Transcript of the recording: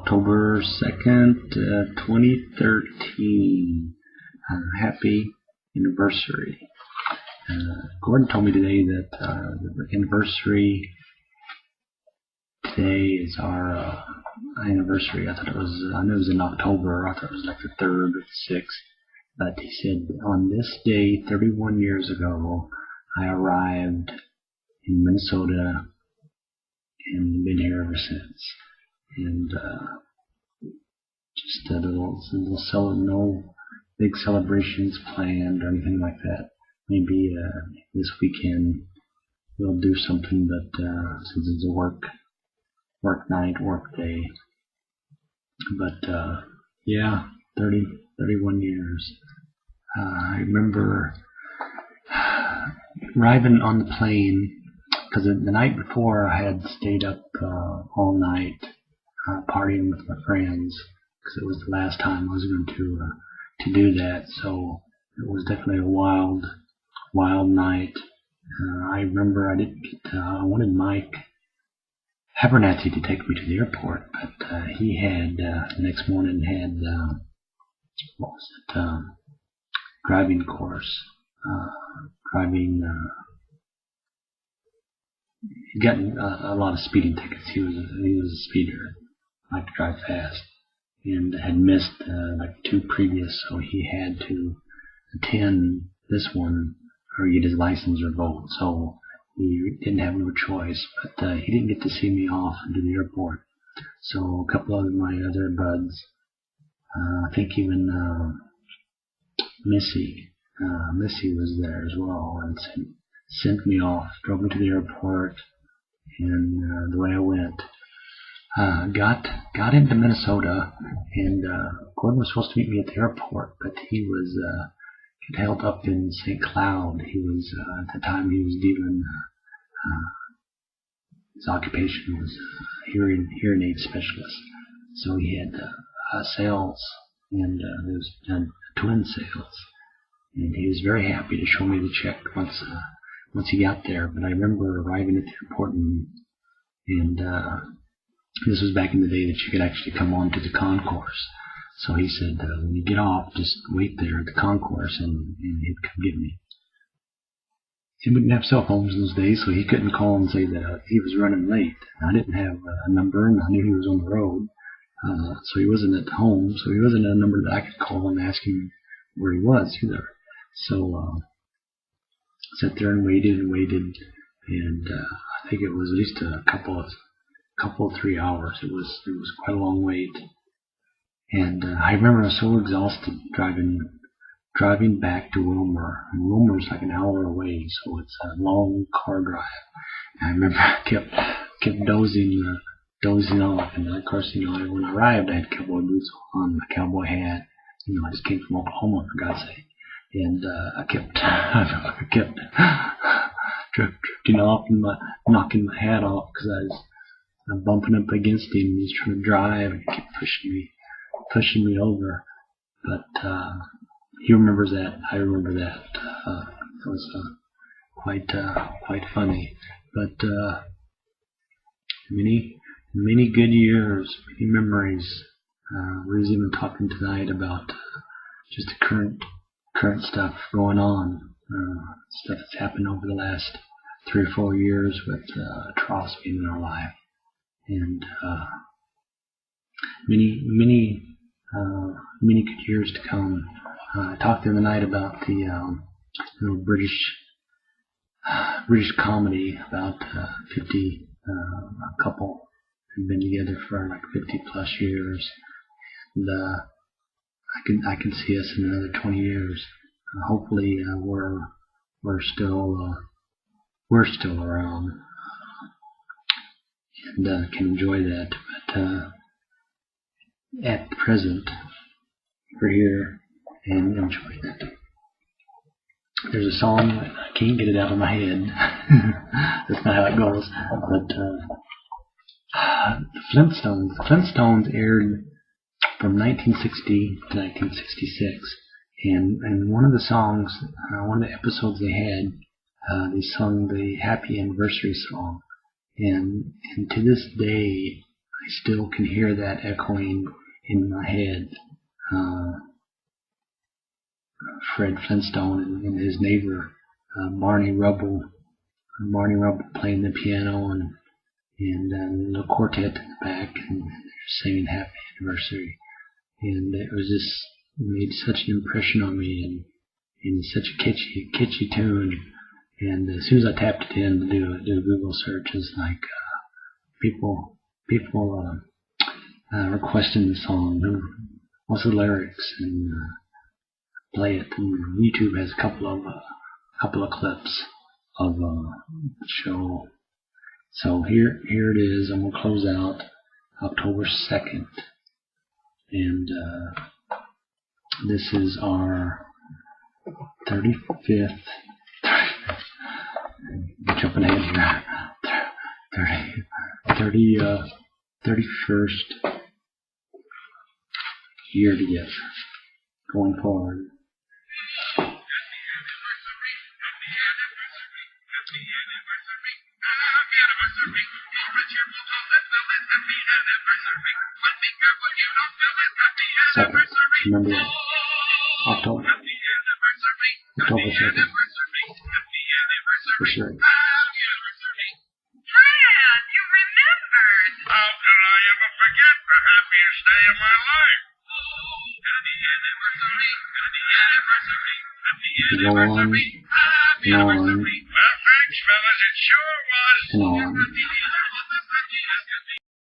October 2nd, 2013. Happy anniversary. Gordon told me today that the anniversary today is our anniversary. I knew it was in October. I thought it was like the 3rd or the 6th. But he said, on this day, 31 years ago, I arrived in Minnesota and been here ever since. And just no big celebrations planned or anything like that. Maybe this weekend we'll do something, but since it's a work night, work day. But yeah, 31 years. I remember arriving on the plane because the night before I had stayed up all night partying with my friends because it was the last time I was going to do that. So it was definitely a wild night. I remember I wanted Mike Abernathy to take me to the airport, but he had the next morning had driving course, he got a lot of speeding tickets. He was a speeder, liked to drive fast, and had missed like 2 previous, so he had to attend this one or get his license revoked. So he didn't have no choice, but he didn't get to see me off into the airport. So a couple of my other buds, I think even Missy was there as well, and sent me off, drove me to the airport, and the way I went, got into Minnesota, and Gordon was supposed to meet me at the airport, but he was get held up in St. Cloud. He was at the time he was dealing. His occupation was hearing aid specialist, so he had sales, and there was twin sales, and he was very happy to show me the check once he got there. But I remember arriving at the airport, and this was back in the day that you could actually come on to the concourse. So he said, when you get off, just wait there at the concourse, and he'd come get me. He wouldn't have cell phones in those days, so he couldn't call and say that he was running late. I didn't have a number, and I knew he was on the road, so he wasn't at home, so he wasn't a number that I could call and ask him where he was either. So sat there and waited, and I think it was at least a couple of 3 hours. It was quite a long wait. And I remember I was so exhausted driving back to Wilmer. And Wilmer's like an hour away, so it's a long car drive. And I remember I kept dozing off. And of course, when I arrived, I had cowboy boots on, my cowboy hat. I just came from Oklahoma, for God's sake. And I kept drifting off and knocking my hat off because I was bumping up against him. He's trying to drive, and he kept pushing me over. But he remembers that. I remember that. It was quite funny. But many good years, many memories. We was even talking tonight about just the current stuff going on, stuff that's happened over the last 3 or 4 years with Tross being in our life, and many good years to come. I talked the other night about the British comedy about 50 a couple who've been together for like 50 plus years, and I can see us in another 20 years. Hopefully, we're still around and can enjoy that. But at present, we're here and enjoying it. There's a song, I can't get it out of my head. That's not how it goes. But the Flintstones aired from 1960 to 1966, and one of the songs, one of the episodes they had, they sung the Happy Anniversary song, and to this day I still can hear that echoing in my head. Fred Flintstone and his neighbor, Barney Rubble playing the piano and the quartet in the back and singing Happy Anniversary. And it was just made such an impression on me and such a catchy tune. And as soon as I tapped it in to do a Google search, it's like people requesting the song, what's the lyrics, and play it. And YouTube has a couple of clips of the show. So here it is. I'm gonna close out October 2nd, and this is our 35th. Jumping ahead here. 31st year together. Going forward. Second, remember October 2nd, for sure. Man, you remembered! How could I ever forget the happiest day of my life? Happy anniversary, happy anniversary, happy anniversary, happy anniversary. Well, thanks, fellas, it sure was. And on.